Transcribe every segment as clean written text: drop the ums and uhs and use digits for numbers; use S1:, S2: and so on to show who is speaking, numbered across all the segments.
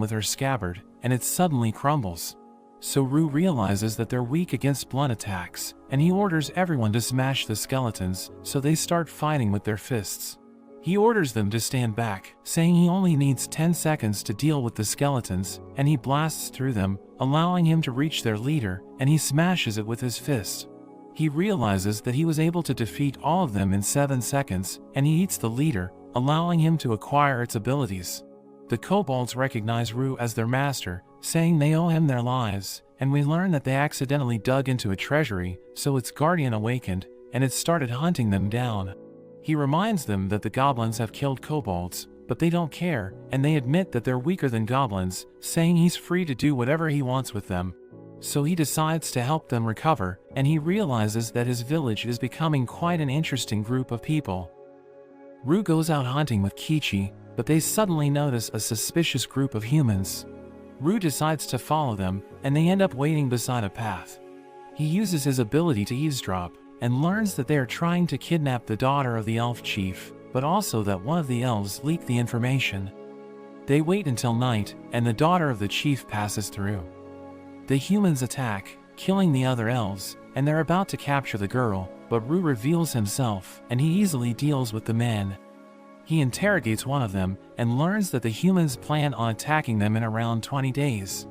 S1: with her scabbard, and it suddenly crumbles. So Rue realizes that they're weak against blunt attacks, and he orders everyone to smash the skeletons, so they start fighting with their fists. He orders them to stand back, saying he only needs 10 seconds to deal with the skeletons, and he blasts through them, allowing him to reach their leader, and he smashes it with his fist. He realizes that he was able to defeat all of them in 7 seconds, and he eats the leader, allowing him to acquire its abilities. The kobolds recognize Rue as their master, saying they owe him their lives, and we learn that they accidentally dug into a treasury, so its guardian awakened, and it started hunting them down. He reminds them that the goblins have killed kobolds, but they don't care, and they admit that they're weaker than goblins, saying he's free to do whatever he wants with them. So he decides to help them recover, and he realizes that his village is becoming quite an interesting group of people. Rue goes out hunting with Kichi, but they suddenly notice a suspicious group of humans. Rue decides to follow them, and they end up waiting beside a path. He uses his ability to eavesdrop, and learns that they are trying to kidnap the daughter of the elf chief, but also that one of the elves leaked the information. They wait until night, and the daughter of the chief passes through. The humans attack, killing the other elves, and they're about to capture the girl, but Rue reveals himself, and he easily deals with the men. He interrogates one of them, and learns that the humans plan on attacking them in around 20 days.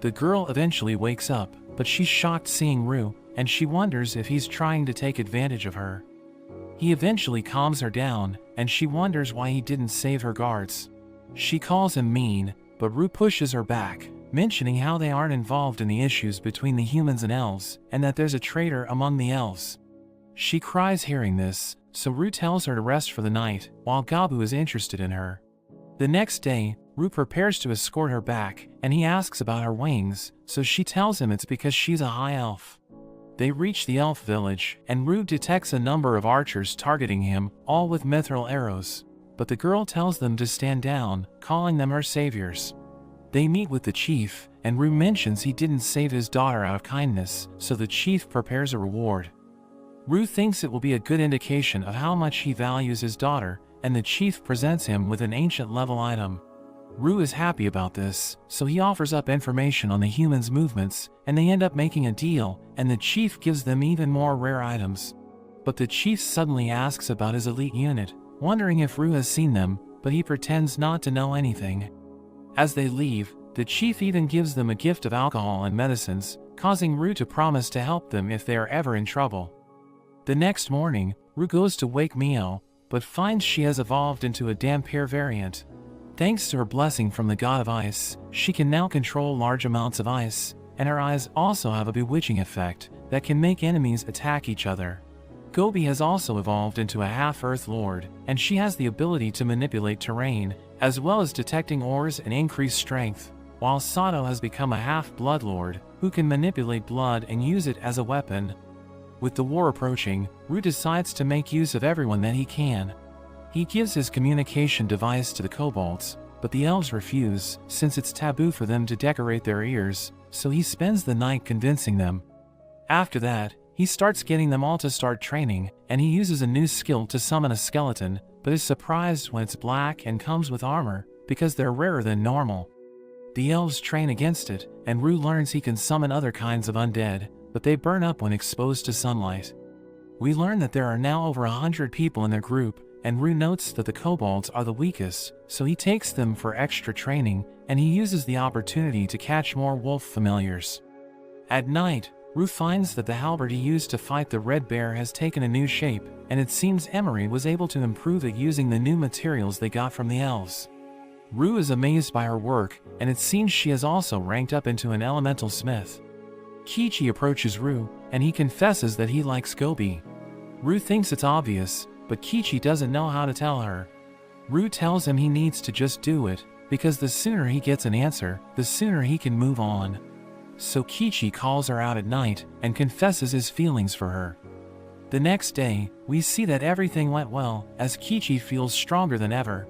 S1: The girl eventually wakes up, but she's shocked seeing Rue, and she wonders if he's trying to take advantage of her. He eventually calms her down, and she wonders why he didn't save her guards. She calls him mean, but Rue pushes her back, mentioning how they aren't involved in the issues between the humans and elves, and that there's a traitor among the elves. She cries hearing this, so Rue tells her to rest for the night, while Gabu is interested in her. The next day, Rue prepares to escort her back, and he asks about her wings, so she tells him it's because she's a high elf. They reach the elf village, and Rue detects a number of archers targeting him, all with mithril arrows. But the girl tells them to stand down, calling them her saviors. They meet with the chief, and Rue mentions he didn't save his daughter out of kindness, so the chief prepares a reward. Rue thinks it will be a good indication of how much he values his daughter, and the chief presents him with an ancient level item. Rue is happy about this, so he offers up information on the humans' movements, and they end up making a deal, and the chief gives them even more rare items. But the chief suddenly asks about his elite unit, wondering if Rue has seen them, but he pretends not to know anything. As they leave, the chief even gives them a gift of alcohol and medicines, causing Rue to promise to help them if they are ever in trouble. The next morning, Rue goes to wake Mio, but finds she has evolved into a Dampier variant. Thanks to her blessing from the god of ice, she can now control large amounts of ice, and her eyes also have a bewitching effect that can make enemies attack each other. Gobi has also evolved into a half-earth lord, and she has the ability to manipulate terrain, as well as detecting ores and increase strength, while Sato has become a half-blood lord, who can manipulate blood and use it as a weapon. With the war approaching, Rue decides to make use of everyone that he can. He gives his communication device to the kobolds, but the elves refuse, since it's taboo for them to decorate their ears, so he spends the night convincing them. After that, he starts getting them all to start training, and he uses a new skill to summon a skeleton, but is surprised when it's black and comes with armor, because they're rarer than normal. The elves train against it, and Rue learns he can summon other kinds of undead, but they burn up when exposed to sunlight. We learn that there are now over 100 people in their group, and Rue notes that the kobolds are the weakest, so he takes them for extra training, and he uses the opportunity to catch more wolf familiars. At night, Rue finds that the halberd he used to fight the red bear has taken a new shape, and it seems Emery was able to improve it using the new materials they got from the elves. Rue is amazed by her work, and it seems she has also ranked up into an elemental smith. Kichi approaches Rue, and he confesses that he likes Gobi. Rue thinks it's obvious, but Kichi doesn't know how to tell her. Rue tells him he needs to just do it, because the sooner he gets an answer, the sooner he can move on. So Kichi calls her out at night and confesses his feelings for her. The next day, we see that everything went well, as Kichi feels stronger than ever.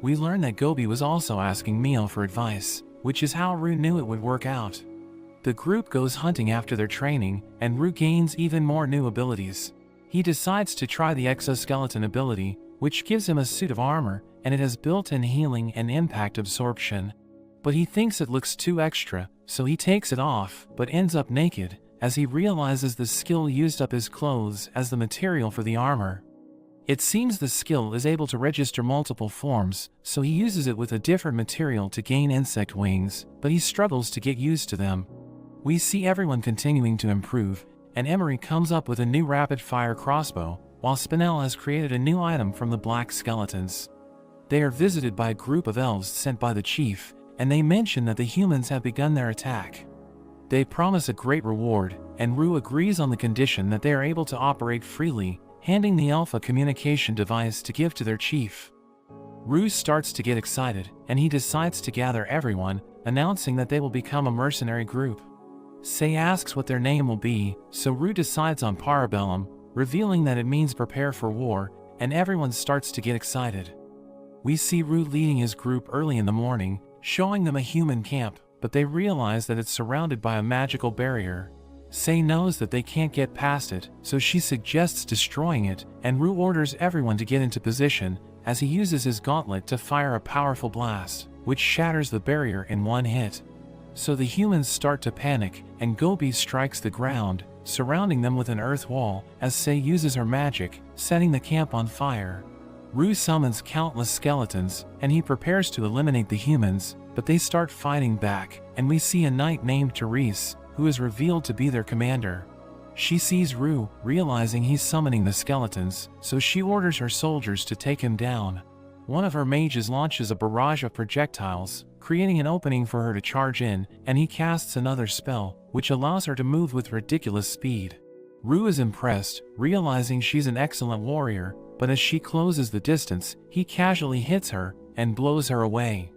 S1: We learn that Gobi was also asking Mio for advice, which is how Rue knew it would work out. The group goes hunting after their training, and Rue gains even more new abilities. He decides to try the exoskeleton ability, which gives him a suit of armor, and it has built-in healing and impact absorption. But he thinks it looks too extra, so he takes it off, but ends up naked, as he realizes the skill used up his clothes as the material for the armor. It seems the skill is able to register multiple forms, so he uses it with a different material to gain insect wings, but he struggles to get used to them. We see everyone continuing to improve, and Emery comes up with a new rapid-fire crossbow, while Spinel has created a new item from the black skeletons. They are visited by a group of elves sent by the chief, and they mention that the humans have begun their attack. They promise a great reward, and Rue agrees on the condition that they are able to operate freely, handing the elf a communication device to give to their chief. Rue starts to get excited, and he decides to gather everyone, announcing that they will become a mercenary group. Say asks what their name will be, so Rue decides on Parabellum, revealing that it means prepare for war, and everyone starts to get excited. We see Rue leading his group early in the morning, showing them a human camp, but they realize that it's surrounded by a magical barrier. Say knows that they can't get past it, so she suggests destroying it, and Rue orders everyone to get into position, as he uses his gauntlet to fire a powerful blast, which shatters the barrier in one hit. So the humans start to panic, and Gobi strikes the ground, surrounding them with an earth wall, as Say uses her magic, setting the camp on fire. Rue summons countless skeletons, and he prepares to eliminate the humans, but they start fighting back, and we see a knight named Therese, who is revealed to be their commander. She sees Rue, realizing he's summoning the skeletons, so she orders her soldiers to take him down. One of her mages launches a barrage of projectiles, creating an opening for her to charge in, and he casts another spell, which allows her to move with ridiculous speed. Rue is impressed, realizing she's an excellent warrior, but as she closes the distance, he casually hits her and blows her away.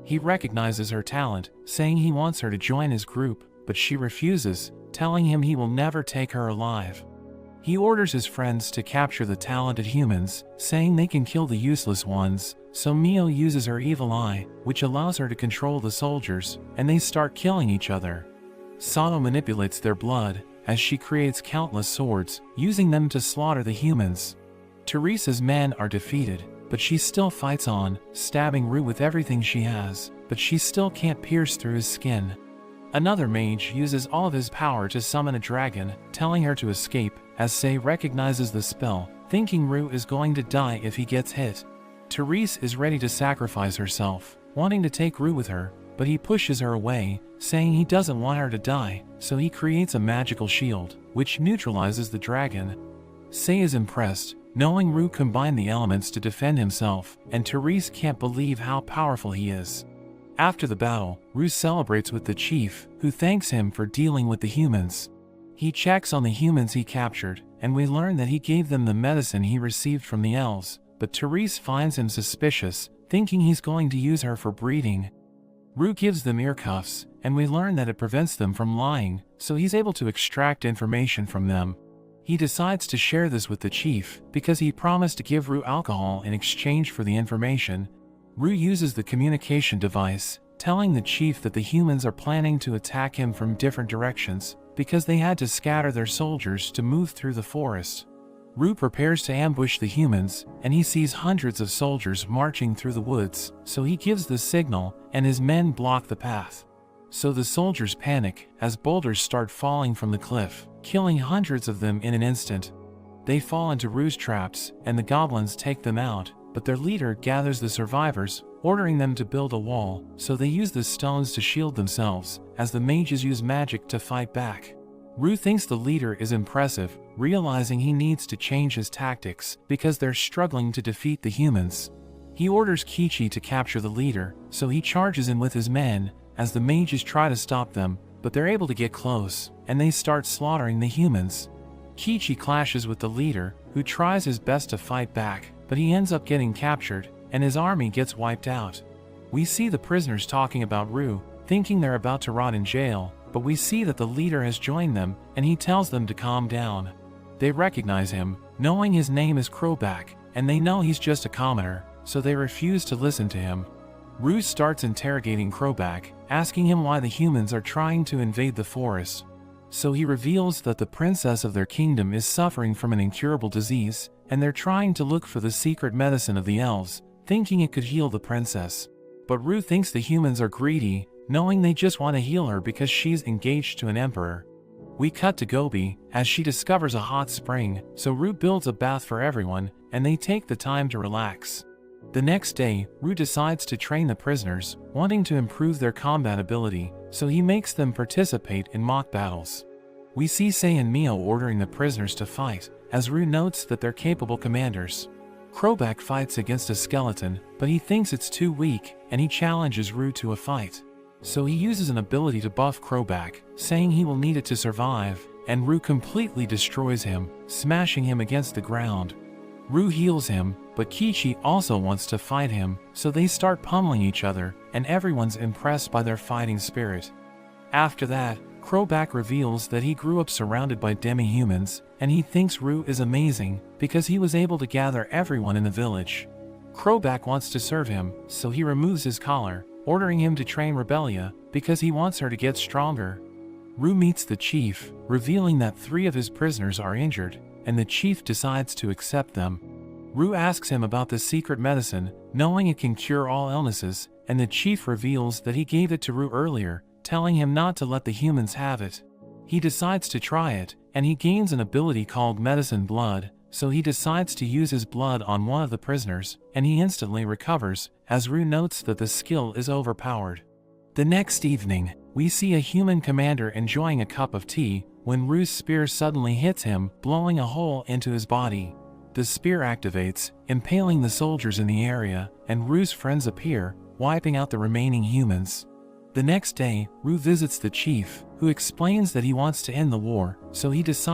S1: He recognizes her talent, saying he wants her to join his group, but she refuses, telling him he will never take her alive. He orders his friends to capture the talented humans, saying they can kill the useless ones, so Mio uses her evil eye, which allows her to control the soldiers, and they start killing each other. Sato manipulates their blood, as she creates countless swords, using them to slaughter the humans. Therese's men are defeated, but she still fights on, stabbing Rue with everything she has, but she still can't pierce through his skin. Another mage uses all of his power to summon a dragon, telling her to escape, as Sei recognizes the spell, thinking Rue is going to die if he gets hit. Therese is ready to sacrifice herself, wanting to take Rue with her, but he pushes her away, saying he doesn't want her to die, so he creates a magical shield, which neutralizes the dragon. Sei is impressed, knowing Rue combined the elements to defend himself, and Therese can't believe how powerful he is. After the battle, Rue celebrates with the chief, who thanks him for dealing with the humans. He checks on the humans he captured, and we learn that he gave them the medicine he received from the elves, but Therese finds him suspicious, thinking he's going to use her for breeding. Rue gives them ear cuffs, and we learn that it prevents them from lying, so he's able to extract information from them. He decides to share this with the chief, because he promised to give Rue alcohol in exchange for the information. Rue uses the communication device, telling the chief that the humans are planning to attack him from different directions, because they had to scatter their soldiers to move through the forest. Rue prepares to ambush the humans, and he sees hundreds of soldiers marching through the woods, so he gives the signal, and his men block the path. So the soldiers panic, as boulders start falling from the cliff, killing hundreds of them in an instant. They fall into Rue's traps, and the goblins take them out, but their leader gathers the survivors, ordering them to build a wall, so they use the stones to shield themselves, as the mages use magic to fight back. Rue thinks the leader is impressive, realizing he needs to change his tactics, because they're struggling to defeat the humans. He orders Kichi to capture the leader, so he charges in with his men, as the mages try to stop them, but they're able to get close, and they start slaughtering the humans. Kichi clashes with the leader, who tries his best to fight back, but he ends up getting captured, and his army gets wiped out. We see the prisoners talking about Rue, thinking they're about to rot in jail, but we see that the leader has joined them, and he tells them to calm down. They recognize him, knowing his name is Crowback, and they know he's just a commoner, so they refuse to listen to him. Rue starts interrogating Crowback, asking him why the humans are trying to invade the forest. So he reveals that the princess of their kingdom is suffering from an incurable disease, and they're trying to look for the secret medicine of the elves, thinking it could heal the princess. But Rue thinks the humans are greedy, knowing they just want to heal her because she's engaged to an emperor. We cut to Gobi, as she discovers a hot spring, so Rue builds a bath for everyone, and they take the time to relax. The next day, Rue decides to train the prisoners, wanting to improve their combat ability, so he makes them participate in mock battles. We see Sei and Mio ordering the prisoners to fight, as Rue notes that they're capable commanders. Croback fights against a skeleton, but he thinks it's too weak, and he challenges Rue to a fight. So he uses an ability to buff Croback, saying he will need it to survive, and Rue completely destroys him, smashing him against the ground. Rue heals him, but Kichi also wants to fight him, so they start pummeling each other, and everyone's impressed by their fighting spirit. After that, Croback reveals that he grew up surrounded by demi-humans, and he thinks Rue is amazing, because he was able to gather everyone in the village. Croback wants to serve him, so he removes his collar, ordering him to train Rebellia, because he wants her to get stronger. Rue meets the chief, revealing that 3 of his prisoners are injured, and the chief decides to accept them. Rue asks him about the secret medicine, knowing it can cure all illnesses, and the chief reveals that he gave it to Rue earlier, telling him not to let the humans have it. He decides to try it, and he gains an ability called Medicine Blood, so he decides to use his blood on one of the prisoners, and he instantly recovers, as Rue notes that the skill is overpowered. The next evening, we see a human commander enjoying a cup of tea, when Rue's spear suddenly hits him, blowing a hole into his body. The spear activates, impaling the soldiers in the area, and Rue's friends appear, wiping out the remaining humans. The next day, Rue visits the chief, who explains that he wants to end the war, so he decides